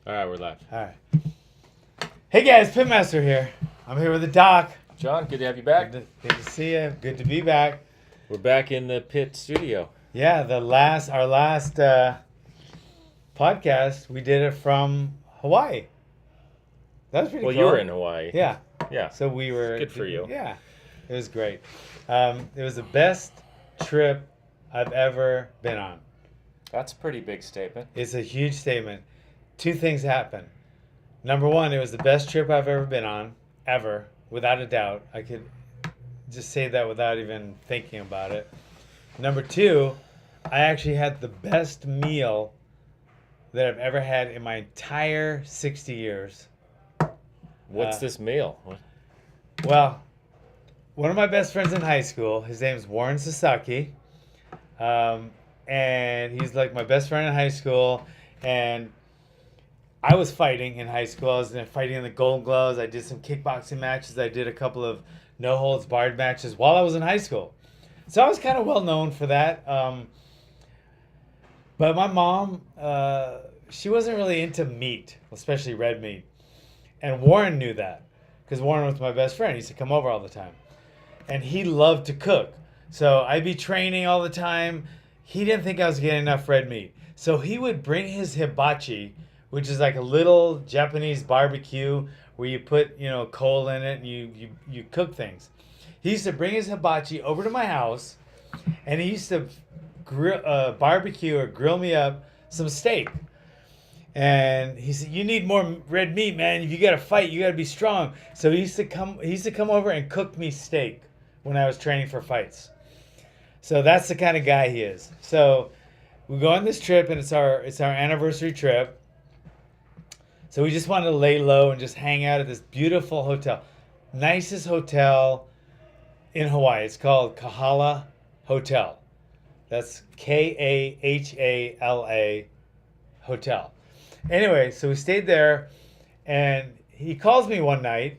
All right, we're live. All right. Hey guys, Pitmaster here. I'm here with the doc. John, good to have you back. Good to see you. Good to be back. We're back in the Pit studio. Yeah, our last podcast, we did it from Hawaii. That was pretty Well, cool. you were in Hawaii. Yeah. Yeah. So we were. Good for you. Yeah. It was great. It was the best trip I've ever been on. That's a pretty big statement. It's a huge statement. Two things happened. Number one, it was the best trip I've ever been on, ever, without a doubt. I could just say that without even thinking about it. Number two, I actually had the best meal that I've ever had in my entire 60 years. What's this meal? Well, one of my best friends in high school, his name's Warren Sasaki, and he's like my best friend in high school, and I was fighting in high school. I was fighting in the Golden Gloves. I did some kickboxing matches. I did a couple of no holds barred matches while I was in high school. So I was kind of well known for that. But my mom, she wasn't really into meat, especially red meat. And Warren knew that because Warren was my best friend. He used to come over all the time. And he loved to cook. So I'd be training all the time. He didn't think I was getting enough red meat. So he would bring his hibachi, which is like a little Japanese barbecue where you put, coal in it and you cook things. He used to bring his hibachi over to my house, and he used to barbecue or grill me up some steak. And he said, "You need more red meat, man. If you got to fight, you got to be strong." So he used to come over and cook me steak when I was training for fights. So that's the kind of guy he is. So we go on this trip, and it's our anniversary trip. So we just wanted to lay low and just hang out at this beautiful hotel. Nicest hotel in Hawaii. It's called Kahala Hotel. That's Kahala Hotel. Anyway, so we stayed there, and he calls me one night,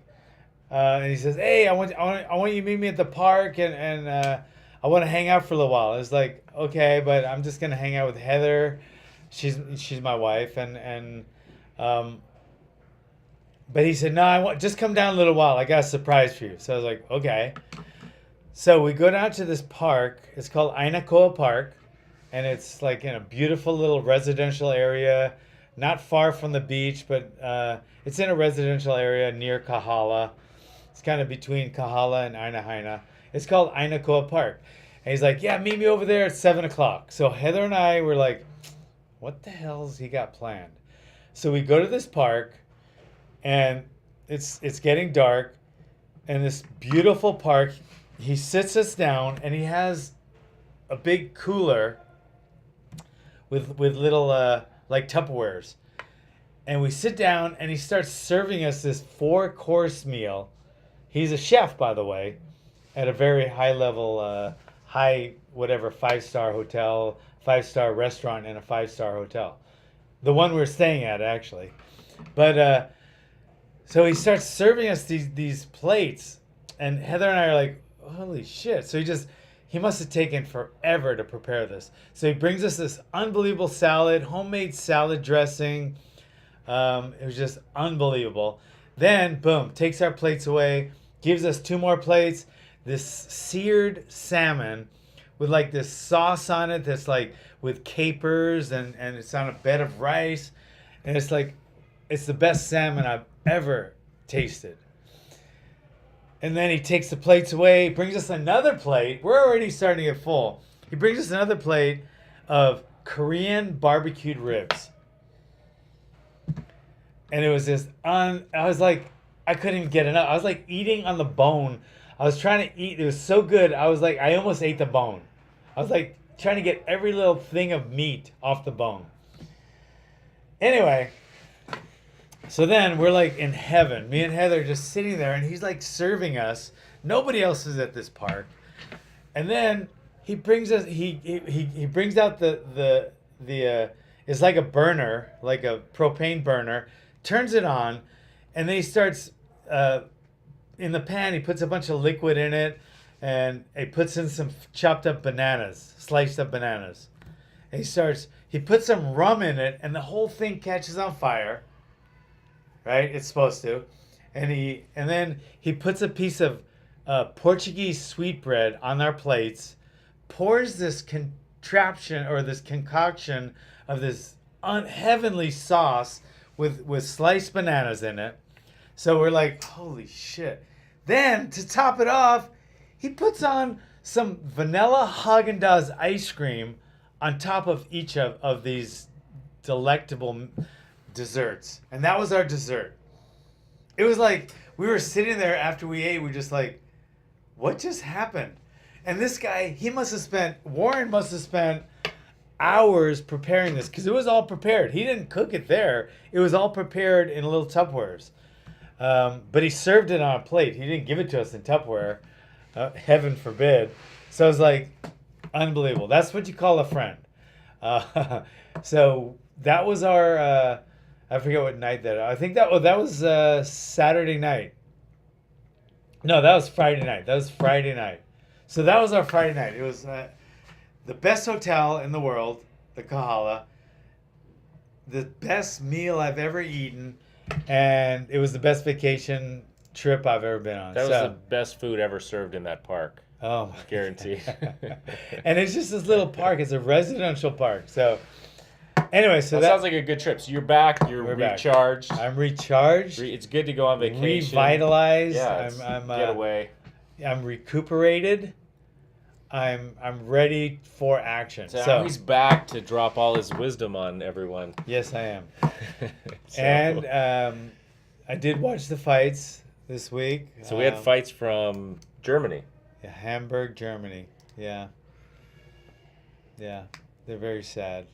and he says, "Hey, I want you to meet me at the park, and I want to hang out for a little while." I was like, "Okay, but I'm just gonna hang out with Heather. She's my wife, but he said, "No, just come down a little while. I got a surprise for you." So I was like, "Okay." So we go down to this park. It's called Ainakoa Park, and it's like in a beautiful little residential area, not far from the beach, but it's in a residential area near Kahala. It's kind of between Kahala and Ainahaina. It's called Ainakoa Park. And he's like, "Yeah, meet me over there at 7 o'clock. So Heather and I were like, what the hell's he got planned? So we go to this park, and it's getting dark, and this beautiful park, he sits us down, and he has a big cooler with little like Tupperwares, and we sit down, and he starts serving us this 4-course meal. He's a chef, by the way, at a very high level, high whatever 5-star hotel, 5-star restaurant, and a 5-star hotel, the one we're staying at actually, but. So he starts serving us these plates, and Heather and I are like, holy shit. So he must have taken forever to prepare this. So he brings us this unbelievable salad, homemade salad dressing. It was just unbelievable. Then, boom, takes our plates away, gives us 2 more plates, this seared salmon with like this sauce on it that's like with capers, and it's on a bed of rice. And it's like, it's the best salmon I've ever tasted. And then he takes the plates away, brings us another plate. We're already starting to get full. He brings us another plate of Korean barbecued ribs. And it was just I was like, I couldn't even get enough. I was like eating on the bone. I was trying to eat. It was so good. I was like, I almost ate the bone. I was like trying to get every little thing of meat off the bone. Anyway, so then we're like in heaven. Me and Heather are just sitting there, and he's like serving us. Nobody else is at this park. And then he brings us. He brings out the it's like a burner, like a propane burner. Turns it on, and then he starts in the pan. He puts a bunch of liquid in it, and he puts in some chopped up bananas, sliced up bananas. And he puts some rum in it, and the whole thing catches on fire. right? It's supposed to. And then he puts a piece of Portuguese sweetbread on our plates, pours this contraption or this concoction of this heavenly sauce with sliced bananas in it. So we're like, holy shit. Then to top it off, he puts on some vanilla Haagen-Dazs ice cream on top of each of these delectable desserts. And that was our dessert. It was like we were sitting there after we ate, we're just like, what just happened? And this guy, Warren must have spent hours preparing this because it was all prepared. He didn't cook it there. It was all prepared in little Tupperwares. But he served it on a plate. He didn't give it to us in Tupperware. Heaven forbid. So I was like, unbelievable. That's what you call a friend. So that was our, I forget what night that. I think that was Saturday night. No, that was Friday night. So that was our Friday night. It was the best hotel in the world, the Kahala. The best meal I've ever eaten. And it was the best vacation trip I've ever been on. That was the best food ever served in that park. Oh, my guarantee. And it's just this little park. It's a residential park. So anyway, so that sounds like a good trip. So you're back. We're recharged. Back. I'm recharged. It's good to go on vacation. Revitalized. Yeah, I'm get away. I'm recuperated. I'm ready for action. So now he's back to drop all his wisdom on everyone. Yes, I am. And I did watch the fights this week. So we had fights from Germany. Yeah, Hamburg, Germany. Yeah. Yeah. They're very sad.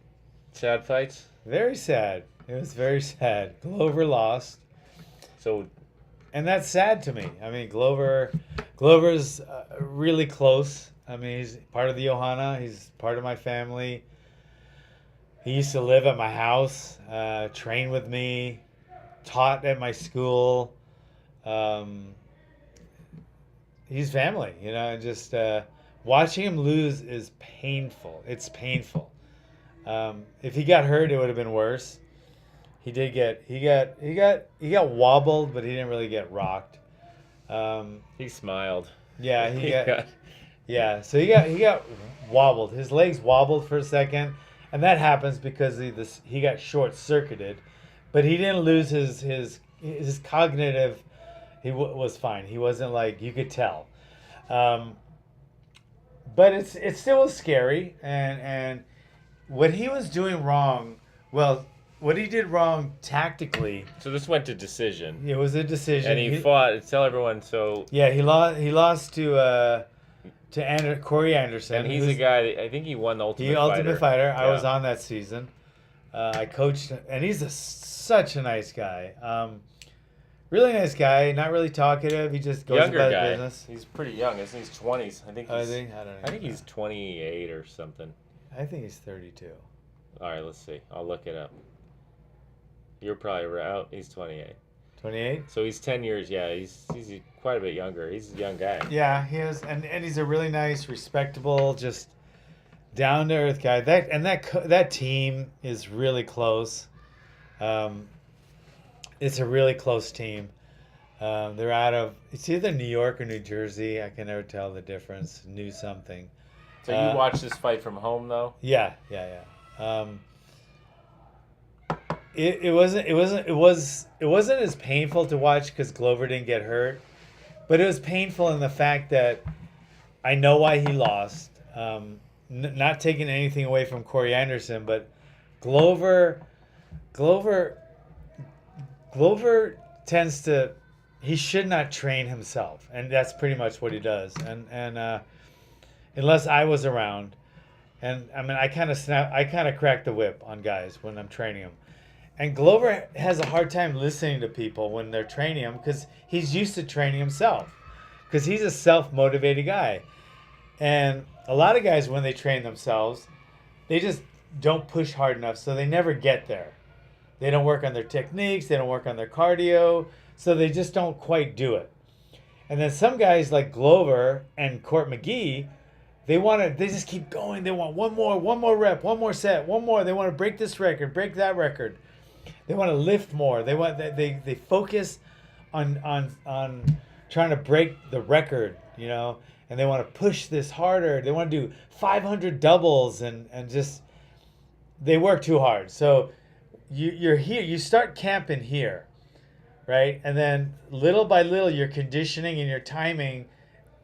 Sad fights? Very sad. It was very sad. Glover lost. And that's sad to me. I mean, Glover's really close. I mean, he's part of the Johanna. He's part of my family. He used to live at my house, train with me, taught at my school. He's family, and just watching him lose is painful. It's painful. If he got hurt, it would have been worse. He got wobbled, but he didn't really get rocked. He smiled. Yeah, he got. Yeah, so he got wobbled. His legs wobbled for a second, and that happens because he got short circuited, but he didn't lose his cognitive. He was fine. He wasn't like, you could tell, but it still was scary. And what he was doing wrong, what he did wrong tactically. So this went to decision. It was a decision, and he fought. Tell everyone. So yeah, he lost to Corey Anderson. And he's a guy that I think he won the Ultimate Fighter. Yeah. I was on that season. I coached, and he's such a nice guy. Really nice guy. Not really talkative. He just goes about his business. He's pretty young. Isn't he? He's 20s. I think. I don't know. I think he's 28 or something. I think he's 32. All right, let's see. I'll look it up. You're probably right. He's 28. 28? So he's 10 years. Yeah, he's quite a bit younger. He's a young guy. Yeah, he is, and he's a really nice, respectable, just down to earth guy. That team is really close. It's a really close team. They're out of, it's either New York or New Jersey. I can never tell the difference. New something. So you watched this fight from home though? Yeah. It wasn't as painful to watch because Glover didn't get hurt, but it was painful in the fact that I know why he lost. Not taking anything away from Corey Anderson, but Glover tends to, he should not train himself, and that's pretty much what he does. And unless I was around, and I mean I kind of crack the whip on guys when I'm training them. And Glover has a hard time listening to people when they're training him because he's used to training himself, because he's a self-motivated guy. And a lot of guys, when they train themselves, they just don't push hard enough, so they never get there. They don't work on their techniques, they don't work on their cardio, so they just don't quite do it. And then some guys like Glover and Court McGee, they just keep going. They want one more rep, one more set, one more. They want to break this record, break that record. They want to lift more. They focus on trying to break the record, and they want to push this harder. They want to do 500 doubles and just they work too hard. So you're here. You start camping here, right? And then little by little, your conditioning and your timing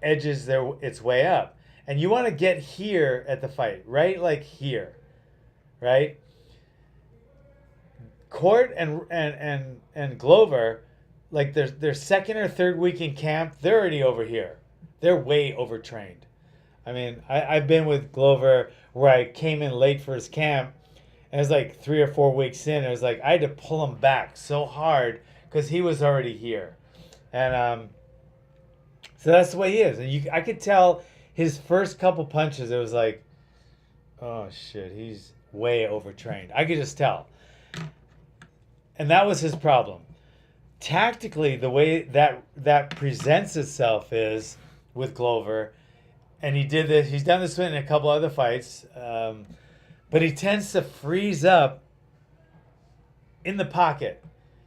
edges its way up. And you want to get here at the fight, right? Like here, right? Court and Glover, like their second or third week in camp, they're already over here. They're way overtrained. I mean, I've been with Glover where I came in late for his camp, and it was like 3 or 4 weeks in. It was like I had to pull him back so hard because he was already here, and so that's the way he is. And I could tell his first couple punches, it was like, oh shit, he's way overtrained. I could just tell. And that was his problem. Tactically, the way that presents itself is with Glover, and he did this. He's done this in a couple other fights, but he tends to freeze up in the pocket.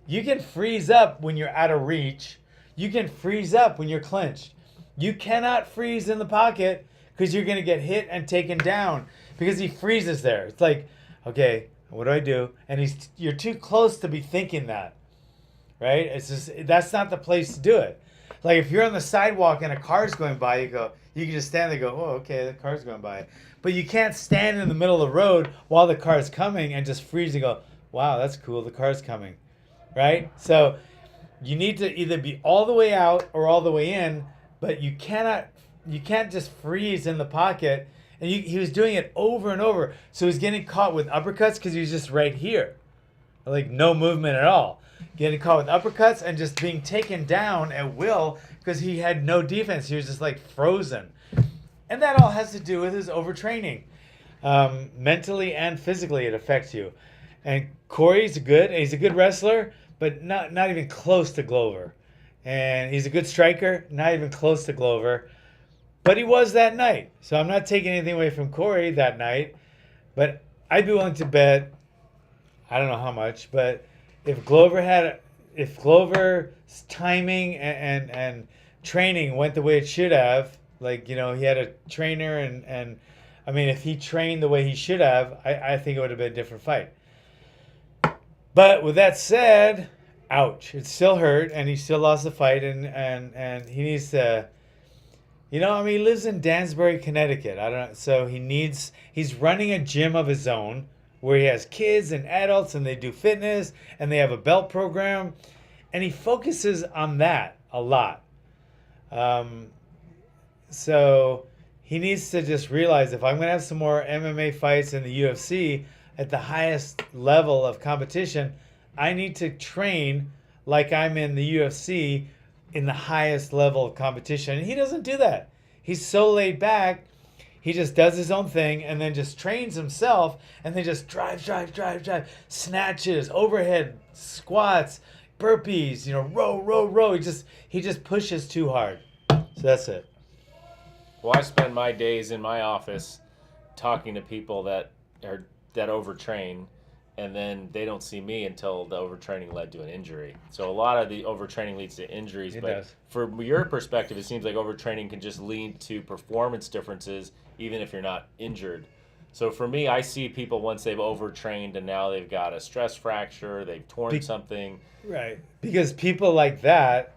You can freeze up when you're out of reach. You can freeze up when you're clinched. You cannot freeze in the pocket because you're going to get hit and taken down because he freezes there. It's like, okay, what do I do? And you're too close to be thinking that, right? It's just, that's not the place to do it. Like if you're on the sidewalk and a car's going by, you can just stand there and go, oh, okay, the car's going by. But you can't stand in the middle of the road while the car's coming and just freeze and go, wow, that's cool, the car's coming, right? So you need to either be all the way out or all the way in, but you can't just freeze in the pocket. And he was doing it over and over. So he's getting caught with uppercuts because he was just right here. Like no movement at all. Getting caught with uppercuts and just being taken down at will because he had no defense. He was just like frozen. And that all has to do with his overtraining. Mentally and physically it affects you. And Corey's he's a good wrestler, but not even close to Glover. And he's a good striker, not even close to Glover. But he was that night. So I'm not taking anything away from Corey that night. But I'd be willing to bet, I don't know how much, but if Glover's timing and training went the way it should have, like, he had a trainer and I mean, if he trained the way he should have, I think it would have been a different fight. But with that said, ouch. It still hurt and he still lost the fight and he needs to... he lives in Danbury, Connecticut. I don't know. So he's running a gym of his own where he has kids and adults and they do fitness and they have a belt program. And he focuses on that a lot. So he needs to just realize if I'm going to have some more MMA fights in the UFC at the highest level of competition, I need to train like I'm in the UFC in the highest level of competition. And he doesn't do that. He's so laid back. He just does his own thing and then just trains himself and then just drive, snatches, overhead squats, burpees, row. He just pushes too hard. So that's it. Well, I spend my days in my office talking to people that overtrain, and then they don't see me until the overtraining led to an injury. So a lot of the overtraining leads to injuries. It but does. From your perspective, it seems like overtraining can just lead to performance differences, even if you're not injured. So for me, I see people once they've overtrained and now they've got a stress fracture, they've torn something. Right. Because people like that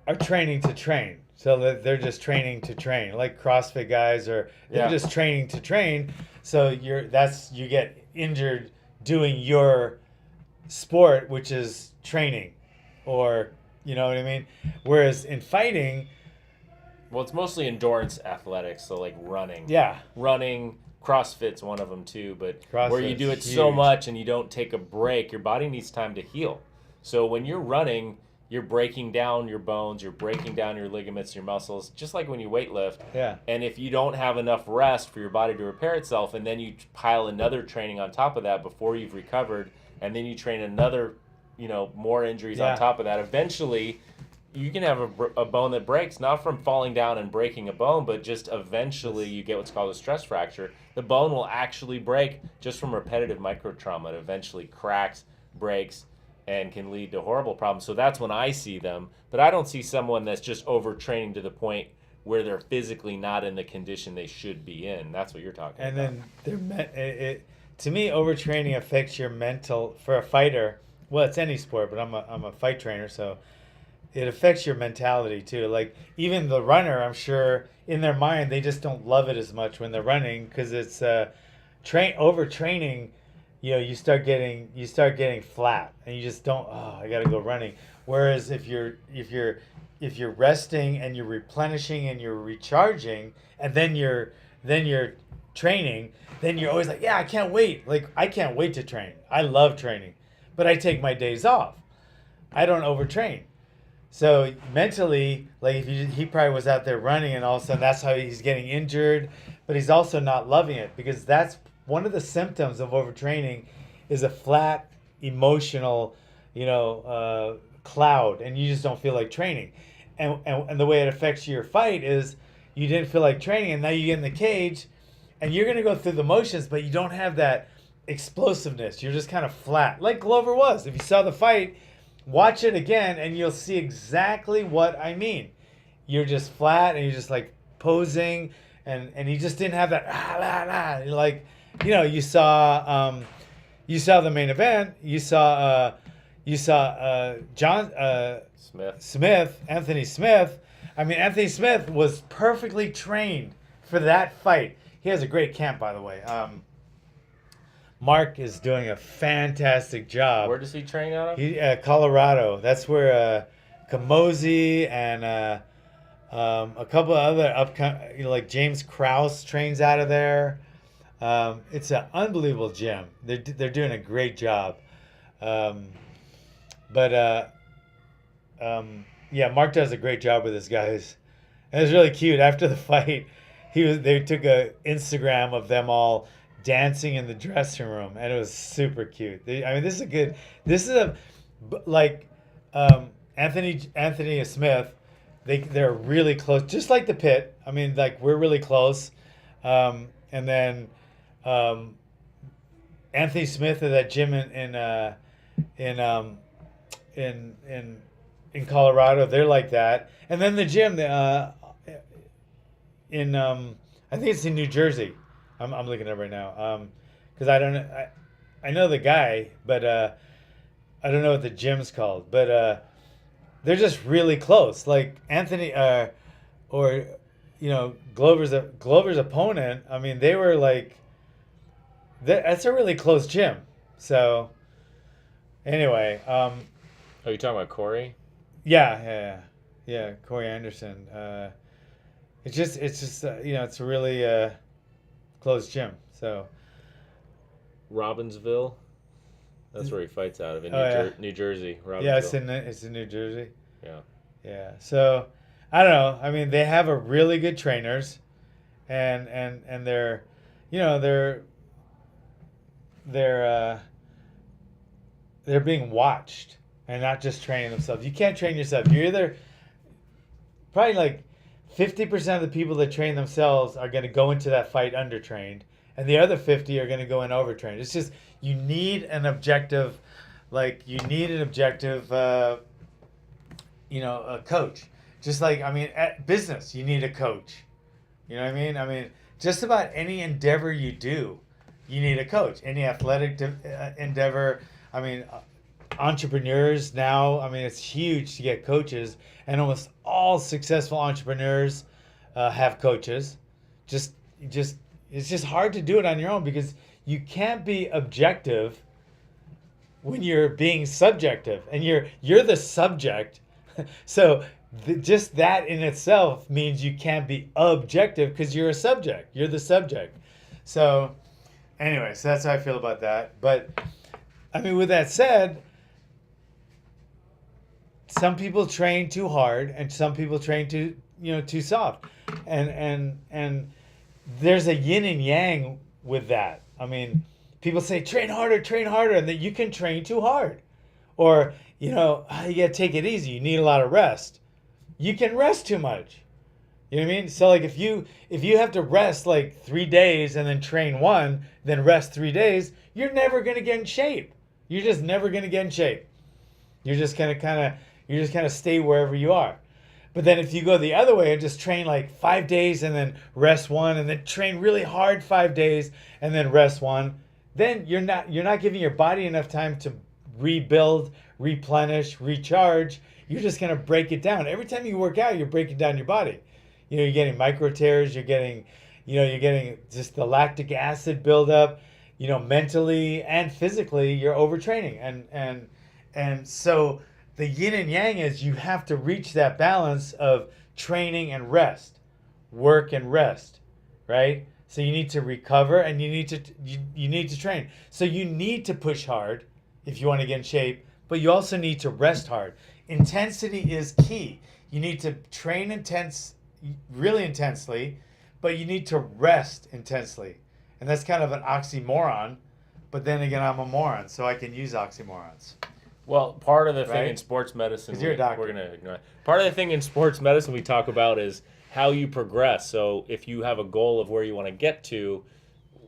are training to train. So they're just training to train, like CrossFit guys, or they're just training to train. So you get injured doing your sport, which is training, or you know what I mean. Whereas in fighting, well, it's mostly endurance athletics, so like running. Yeah, running. CrossFit's one of them too, but CrossFit's where you do it so much and you don't take a break, your body needs time to heal. So when you're running, you're breaking down your bones, you're breaking down your ligaments, your muscles, just like when you weightlift. Yeah. And if you don't have enough rest for your body to repair itself, and then you pile another training on top of that before you've recovered, and then you train another, more injuries on top of that, eventually you can have a bone that breaks, not from falling down and breaking a bone, but just eventually you get what's called a stress fracture. The bone will actually break just from repetitive micro trauma. It eventually cracks, breaks and can lead to horrible problems. So that's when I see them. But I don't see someone that's just overtraining to the point where they're physically not in the condition they should be in. That's what you're talking And about. then to me, overtraining affects your mental. For a fighter, well, it's any sport, but I'm a fight trainer, so it affects your mentality too. Like even the runner, I'm sure in their mind they just don't love it as much when they're running because it's overtraining. You know, you start getting flat, and you just don't. Oh, I got to go running. Whereas if you're resting and you're replenishing and you're recharging, and then you're training, then you're always like, yeah, I can't wait. Like I can't wait to train. I love training, but I take my days off. I don't overtrain. So mentally, like if he probably was out there running, and all of a sudden that's how he's getting injured, but he's also not loving it because that's one of the symptoms of overtraining is a flat emotional, cloud, and you just don't feel like training. And the way it affects your fight is you didn't feel like training, and now you get in the cage, and you're gonna go through the motions, but you don't have that explosiveness. You're just kind of flat, like Glover was. If you saw the fight, watch it again, and you'll see exactly what I mean. You're just flat, and you're just like posing, and he just didn't have that like. You saw the main event. You saw Anthony Smith. I mean, Anthony Smith was perfectly trained for that fight. He has a great camp, by the way. Mark is doing a fantastic job. Where does he train out of? Colorado. That's where Kamosi and a couple of other upcoming, like James Krause trains out of there. It's an unbelievable gym. They're doing a great job. Mark does a great job with his guys. And it was really cute. After the fight, they took a Instagram of them all dancing in the dressing room, and it was super cute. Anthony Smith. They're really close, just like the pit. I mean, like we're really close. And then Anthony Smith at that gym in Colorado, they're like that. And then the gym I think it's in New Jersey. I'm looking at it right now because I know the guy, but I don't know what the gym's called. But they're just really close. Like Anthony Glover's opponent. I mean, they were like. That's a really close gym. So, anyway. Are you talking about Corey? Yeah, Corey Anderson. It's just it's a really close gym. So. Robbinsville. That's where he fights out of in New Jersey. Robbinsville. Yeah, it's in New Jersey. Yeah. Yeah. So, I don't know. I mean, they have a really good trainers, and they're being watched and not just training themselves. You can't train yourself. You're either probably like 50% of the people that train themselves are going to go into that fight undertrained, and the other 50 are going to go in overtrained. It's just you need an objective, a coach. Just like at business, you need a coach. You know what I mean? I mean, just about any endeavor you do, you need a coach. Any athletic endeavor, entrepreneurs now, it's huge to get coaches, and almost all successful entrepreneurs have coaches. It's just hard to do it on your own because you can't be objective when you're being subjective, and you're the subject. So just that in itself means you can't be objective because you're a subject. You're the subject. So anyway, so that's how I feel about that. But with that said, some people train too hard and some people train too soft. And there's a yin and yang with that. People say train harder, and that you can train too hard. Or, you gotta take it easy. You need a lot of rest. You can rest too much. You know what I mean? So like if you have to rest like 3 days and then train one, then rest 3 days, you're never gonna get in shape. you're just never going to get in shape. You're just going to stay wherever you are. But then if you go the other way and just train like 5 days and then rest 1 and then train really hard 5 days and then rest 1, then you're not giving your body enough time to rebuild, replenish, recharge. You're just going to break it down. Every time you work out, you're breaking down your body. You're getting micro tears, you're getting just the lactic acid buildup, mentally and physically you're overtraining. And so the yin and yang is you have to reach that balance of training and rest, work and rest, right? So you need to recover and you need to train. So you need to push hard if you want to get in shape, but you also need to rest hard. Intensity is key. You need to train really intensely, but you need to rest intensely. And that's kind of an oxymoron, but then again, I'm a moron, so I can use oxymorons. Well, part of the thing in sports medicine, you're a doctor. We're going to ignore it. Part of the thing in sports medicine we talk about is how you progress. So if you have a goal of where you want to get to,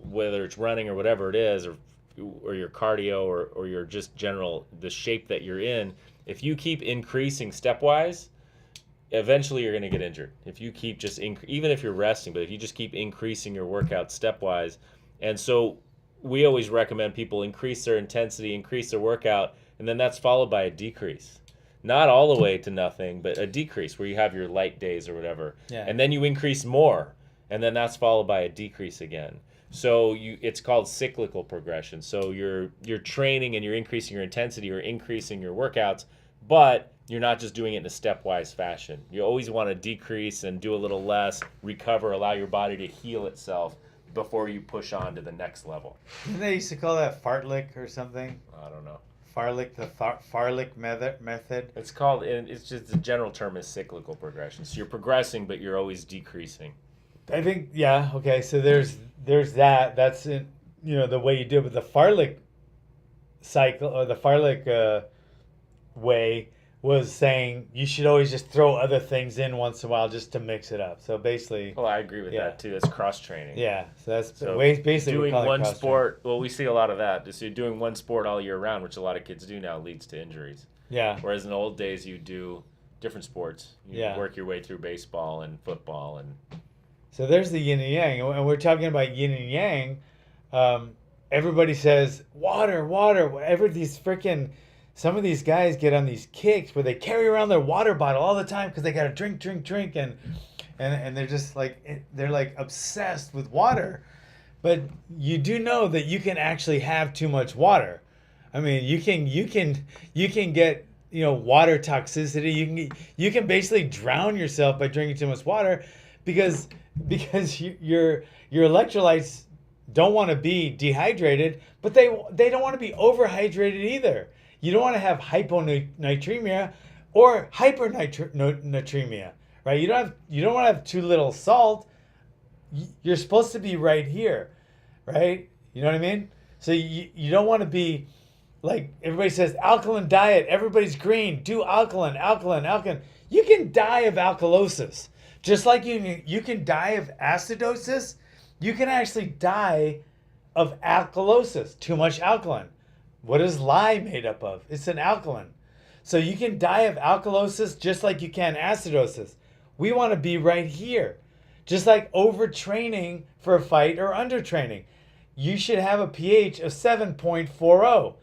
whether it's running or whatever it is, or your cardio or your just general, the shape that you're in, if you keep increasing stepwise, eventually you're going to get injured. If you keep just, even if you're resting, but if you just keep increasing your workout stepwise. And so we always recommend people increase their intensity, increase their workout, and then that's followed by a decrease. Not all the way to nothing, but a decrease where you have your light days or whatever. Yeah. And then you increase more, and then that's followed by a decrease again. So it's called cyclical progression. So you're training and you're increasing your intensity or increasing your workouts, but you're not just doing it in a stepwise fashion. You always want to decrease and do a little less, recover, allow your body to heal itself before you push on to the next level. Didn't they used to call that fartlek or something? I don't know. Fartlek, the Fartlek method. It's called, and it's just the general term is cyclical progression. So you're progressing, but you're always decreasing. I think, yeah, okay. So there's that. That's in, the way you do it. But the Fartlek cycle or the Fartlek way was saying you should always just throw other things in once in a while just to mix it up. So basically, well, I agree with that too. That's cross training. Yeah, so that's basically doing one sport. Well, we see a lot of that. So you're doing one sport all year round, which a lot of kids do now, leads to injuries. Yeah. Whereas in the old days, you do different sports. You work your way through baseball and football and. So there's the yin and yang, and we're talking about yin and yang. Everybody says water. Some of these guys get on these kicks where they carry around their water bottle all the time because they got to drink, and they're just like obsessed with water. But you do know that you can actually have too much water. I mean, you can get water toxicity. You can basically drown yourself by drinking too much water because your electrolytes don't want to be dehydrated, but they don't want to be overhydrated either. You don't want to have hyponatremia or hypernatremia, right? You don't want to have too little salt. You're supposed to be right here, right? You know what I mean? So you don't want to be like everybody says, alkaline diet, everybody's green, do alkaline. You can die of alkalosis. Just like you can die of acidosis, you can actually die of alkalosis, too much alkaline. What is lye made up of? It's an alkaline. So you can die of alkalosis just like you can acidosis. We want to be right here. Just like overtraining for a fight or undertraining. You should have a pH of 7.40.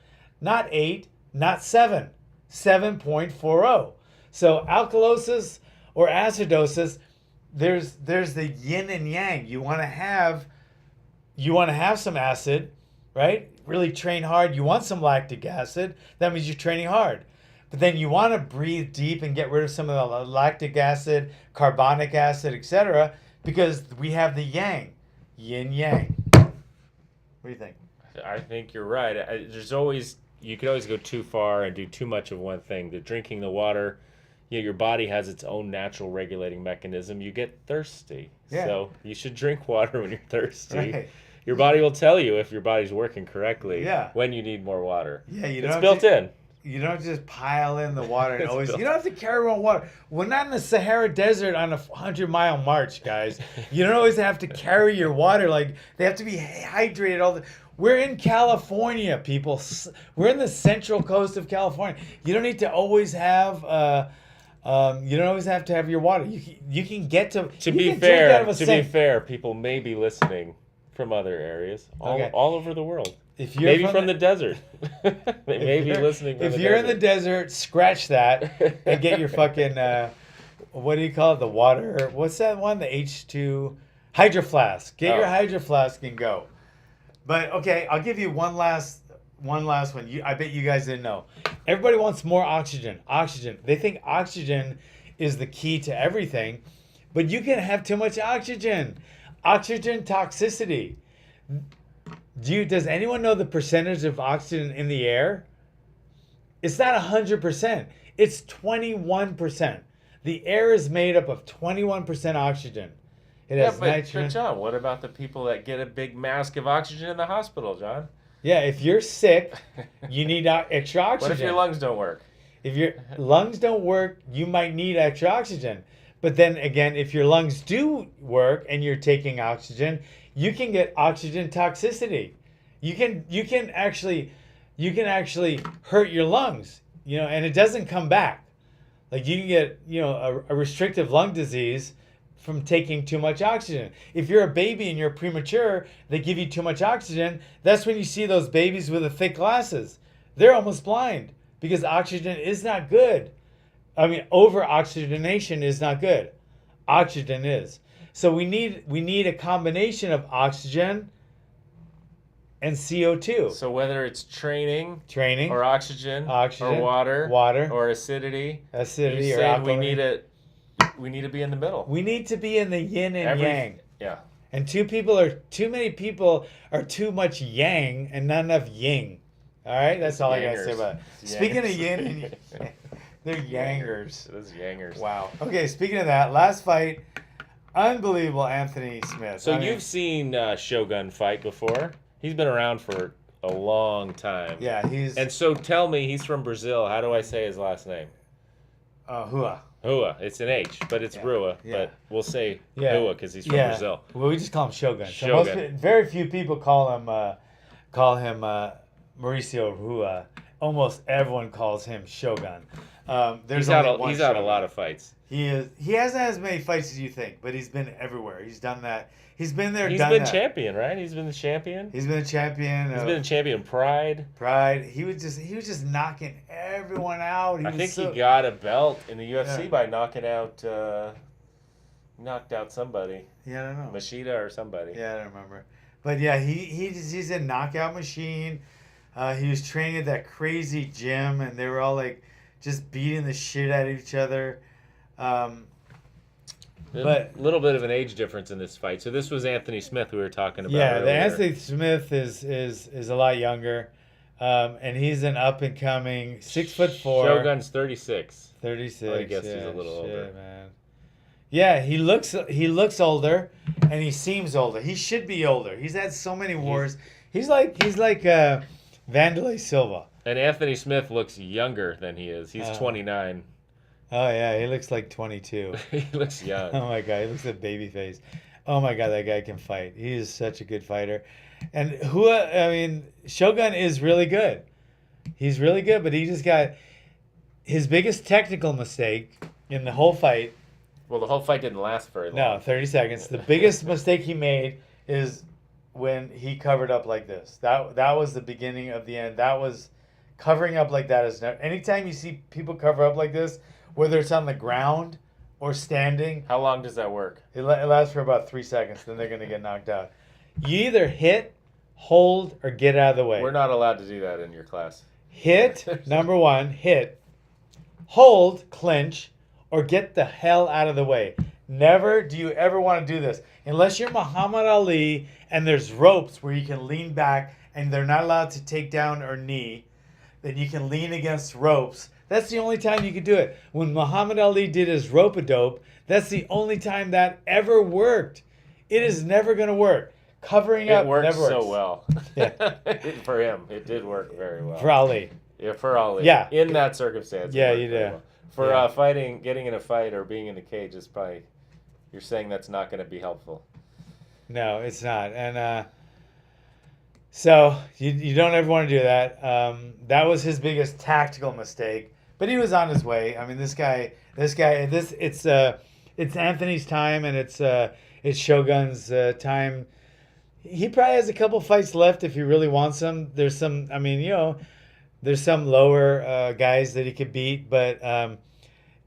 Not 8, not 7. 7.40. So alkalosis or acidosis, there's the yin and yang. You want to have some acid, right? Really train hard. You want some lactic acid. That means you're training hard. But then you want to breathe deep and get rid of some of the lactic acid, carbonic acid, etc. Because we have the yang, yin yang. What do you think? I think you're right. You could always go too far and do too much of one thing. The drinking the water, your body has its own natural regulating mechanism. You get thirsty. Yeah. So you should drink water when you're thirsty. Right. Your body will tell you if your body's working correctly when you need more water. Yeah, it's built in. You don't just pile in the water and always. You don't have to carry around water. We're not in the Sahara Desert on a 100-mile march, guys. You don't always have to carry your water. Like they have to be hydrated all the. We're in California, people. We're in the central coast of California. You don't need to always have. You don't always have to have your water. You can get to. To be fair, people may be listening from other areas, all over the world. If you're maybe from the desert, they may be listening. From if you're in the desert, scratch that and get your fucking. What do you call it? The water. What's that one? The H2 Hydro Flask. Get your Hydro Flask and go. But okay, I'll give you one last one. I bet you guys didn't know. Everybody wants more oxygen. Oxygen. They think oxygen is the key to everything, but you can have too much oxygen. Oxygen toxicity. Does anyone know the percentage of oxygen in the air? It's not 100%. It's 21%. The air is made up of 21% oxygen. It has nitrogen. But John, what about the people that get a big mask of oxygen in the hospital, John? Yeah, if you're sick, you need extra oxygen. What if your lungs don't work? If your lungs don't work, you might need extra oxygen. But then again, if your lungs do work and you're taking oxygen, you can get oxygen toxicity. You can actually hurt your lungs, and it doesn't come back. Like you can get, a restrictive lung disease from taking too much oxygen. If you're a baby and you're premature, they give you too much oxygen. That's when you see those babies with the thick glasses. They're almost blind because oxygen is not good. I mean, over oxygenation is not good. Oxygen is. So we need a combination of oxygen and CO2. So whether it's training or oxygen or water or acidity, or alkaline, we need to be in the middle. We need to be in the yin and yang. Yeah. And too many people are too much yang and not enough yin. All right, that's all I gotta say about it. Speaking of yin and yang, they're yangers. Those yangers. Wow. Okay, speaking of that, last fight, unbelievable Anthony Smith. So you've seen Shogun fight before. He's been around for a long time. Yeah, And so tell me, he's from Brazil. How do I say his last name? Hua. Hua. It's an H, but it's Rua. Yeah. But we'll say Hua because he's from Brazil. Well, we just call him Shogun. Very few people call him Mauricio Rua. Almost everyone calls him Shogun. He's out a lot of fights. He hasn't as many fights as you think, but he's been everywhere. He's done that. He's been there. He's been champion, right? He's been the champion. He's been a champion. He's been a champion. Pride. He was just knocking everyone out. I think he got a belt in the UFC by knocked out somebody. Yeah, I don't know. Machida or somebody. Yeah, I don't remember. But yeah, he's a knockout machine. He was training at that crazy gym, and they were all like just beating the shit out of each other. But a little bit of an age difference in this fight. So this was Anthony Smith we were talking about. Yeah, earlier. the Anthony Smith is a lot younger, and he's an up and coming 6'4". Shogun's 36. 36. I guess he's a little older, man. Yeah, he looks older, and he seems older. He should be older. He's had so many wars. He's like Vanderlei Silva. And Anthony Smith looks younger than he is. He's 29. Oh, yeah, he looks like 22. He looks young. Oh, my God, he looks like baby face. Oh, my God, that guy can fight. He is such a good fighter. And Shogun is really good. He's really good, but he just got his biggest technical mistake in the whole fight. Well, the whole fight didn't last very long. No, 30 seconds. The biggest mistake he made is when he covered up like this. That was the beginning of the end. That was covering up like that is never. Anytime you see people cover up like this, whether it's on the ground or standing. How long does that work? It lasts for about 3 seconds. Then they're going to get knocked out. You either hit, hold, or get out of the way. We're not allowed to do that in your class. Hit, number one, hit. Hold, clinch, or get the hell out of the way. Never do you ever want to do this. Unless you're Muhammad Ali and there's ropes where you can lean back and they're not allowed to take down or knee, then you can lean against ropes. That's the only time you could do it. When Muhammad Ali did his rope-a-dope, that's the only time that ever worked. It is never going to work. Covering up never works. It worked so well. Yeah. For him, it did work very well. For Ali. Yeah, for Ali. Yeah. In that circumstance. Yeah, you do. Well. For fighting, getting in a fight or being in the cage is probably, you're saying that's not going to be helpful. No, it's not. And So you don't ever want to do that. That was his biggest tactical mistake, but he was on his way. I mean, it's Anthony's time, and it's Shogun's time. He probably has a couple fights left if he really wants them. There's some, I mean, there's some lower guys that he could beat, but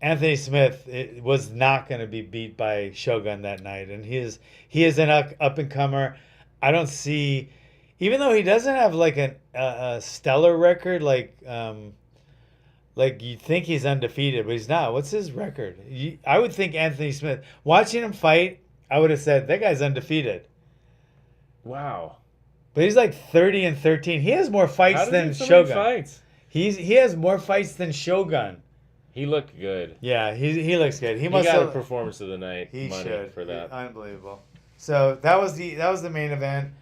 Anthony Smith was not going to be beat by Shogun that night, and he is an up and comer. I don't see. Even though he doesn't have like a stellar record, like you think he's undefeated, but he's not. What's his record? I would think Anthony Smith. Watching him fight, I would have said that guy's undefeated. Wow. But he's like 30-13. He has more fights than Shogun. Fights? He has more fights than Shogun. He looked good. Yeah, he looks good. He must got a performance of the night. He should for that. Unbelievable. So that was the main event.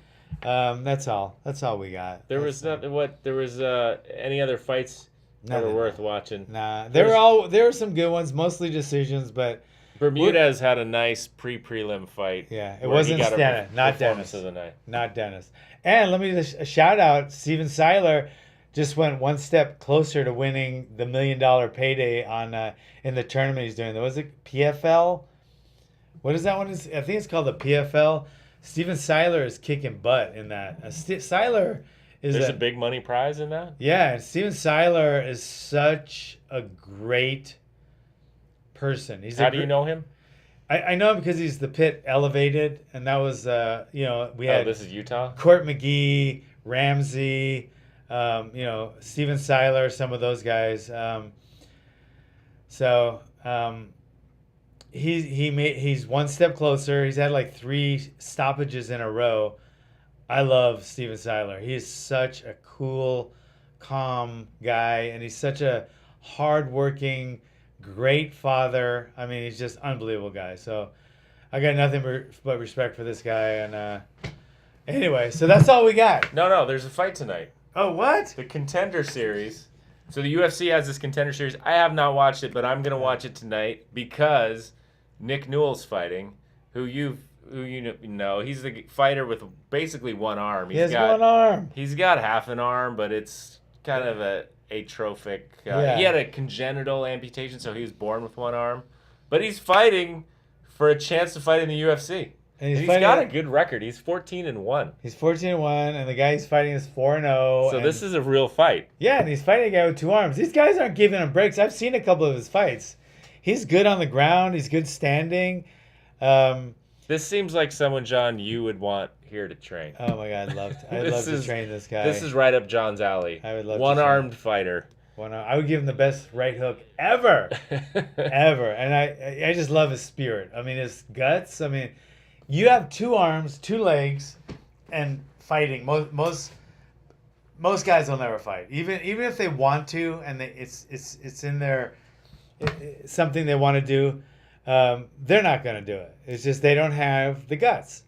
That's all we got. There was any other fights that were worth watching? Nah, there were some good ones, mostly decisions, but Bermudez had a nice prelim fight. Yeah, it wasn't not Dennis of the night. Not Dennis. And let me just shout out Steven Seiler just went one step closer to winning the $1 million payday on in the tournament he's doing. Was it PFL? What is that one? I think it's called the PFL. Steven Seiler is kicking butt in that. Seiler is There's a big money prize in that? Yeah, and Steven Seiler is such a great person. How do you know him? I know him because he's the Pit Elevated, and that was we had. Oh, this is Utah. Court McGee, Ramsey, Steven Seiler, some of those guys. He's one step closer. He's had like 3 stoppages in a row. I love Steven Seiler. He is such a cool, calm guy, and he's such a hardworking, great father. I mean, he's just unbelievable guy. So I got nothing but respect for this guy. And anyway, so that's all we got. No, there's a fight tonight. Oh, what? The Contender Series. So the UFC has this Contender Series. I have not watched it, but I'm gonna watch it tonight because Nick Newell's fighting, who you know. He's the fighter with basically one arm. He has one arm. He's got half an arm, but it's kind of a atrophic. He had a congenital amputation, so he was born with one arm. But he's fighting for a chance to fight in the UFC. And he's got a good record. He's 14-1. He's 14-1, and the guy he's fighting is 4-0. So this is a real fight. Yeah, and he's fighting a guy with 2 arms. These guys aren't giving him breaks. I've seen a couple of his fights. He's good on the ground. He's good standing. This seems like someone, John, you would want here to train. Oh my God, I'd love to train this guy. This is right up John's alley. I would love one-armed fighter. I would give him the best right hook ever, ever. And I just love his spirit. I mean, his guts. I mean, you have 2 arms, 2 legs, and fighting. Most guys will never fight, even if they want to, and it's in their something they want to do. They're not going to do it. It's just they don't have the guts,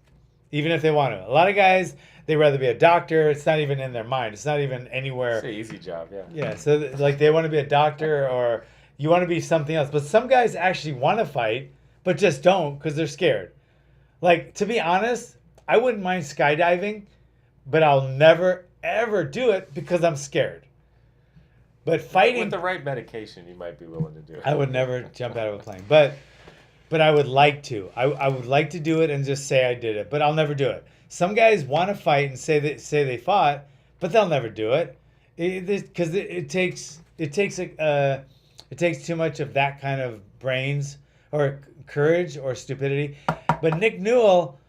even if they want to. A lot of guys, they'd rather be a doctor. It's not even in their mind. It's not even anywhere. It's an easy job, yeah. Yeah, so like they want to be a doctor or you want to be something else. But some guys actually want to fight, but just don't because they're scared. Like, to be honest, I wouldn't mind skydiving, but I'll never, ever do it because I'm scared. But fighting... With the right medication, you might be willing to do it. I would never jump out of a plane. But I would like to. I would like to do it and just say I did it. But I'll never do it. Some guys want to fight and say they fought, but they'll never do it. Because it takes too much of that kind of brains or courage or stupidity. But Nick Newell,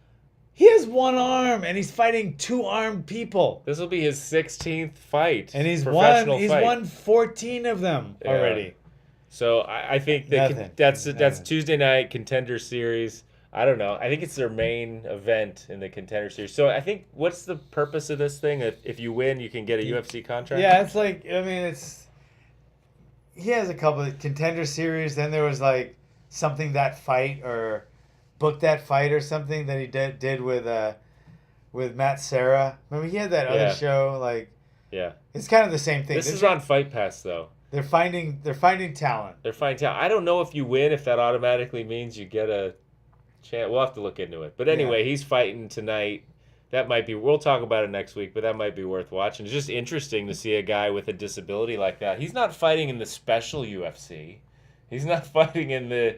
he has 1 arm and he's fighting 2 armed people. This will be his 16th fight. And he's won 14 of them already. So I think that's Tuesday night Contender Series. I don't know. I think it's their main event in the Contender Series. So I think what's the purpose of this thing? If you win, you can get a UFC contract. Yeah, it's like he has a couple of Contender Series. Then there was like something that fight or book that fight or something that he did with Matt Serra. Remember he had that other show it's kind of the same thing. This is on Fight Pass though. They're finding talent. I don't know if you win if that automatically means you get a chance. We'll have to look into it. But anyway, he's fighting tonight. that might be. We'll talk about it next week, but that might be worth watching. It's just interesting to see a guy with a disability like that. He's not fighting in the special UFC. He's not fighting in the,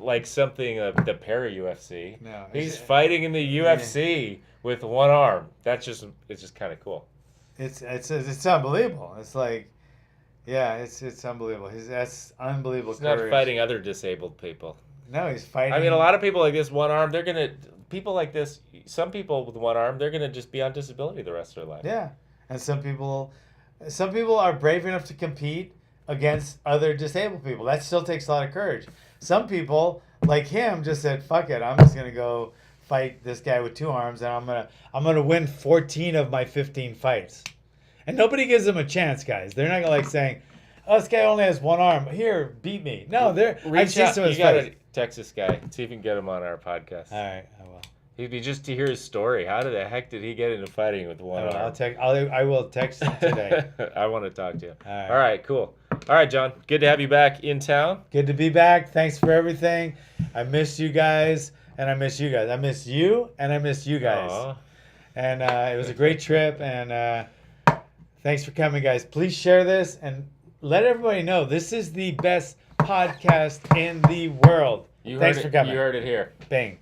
like something of the para UFC. No, he's fighting in the UFC with one arm. It's just kind of cool. It's unbelievable. It's like, it's unbelievable. That's unbelievable. He's not fighting other disabled people. No, he's fighting. I mean, a lot of people like this one arm. People like this. Some people with one arm, they're gonna just be on disability the rest of their life. Yeah, and some people are brave enough to compete against other disabled people. That still takes a lot of courage. Some people, like him, just said, "Fuck it, I'm just gonna go fight this guy with two arms, and I'm gonna win 14 of my 15 fights." And nobody gives them a chance, guys. They're not gonna saying, "Oh, this guy only has one arm. Here, beat me." No, I've seen some of his fights. Texas guy. See if you can get him on our podcast. All right, I will. He'd be just to hear his story. How the heck did he get into fighting with one arm? I will text him today. I want to talk to you. All right, cool. All right, John. Good to have you back in town. Good to be back. Thanks for everything. I missed you guys, and I miss you guys. I miss you, and I miss you guys. Aww. And it was a great trip, and thanks for coming, guys. Please share this and let everybody know this is the best podcast in the world. Thanks for coming. You heard it here. Bang.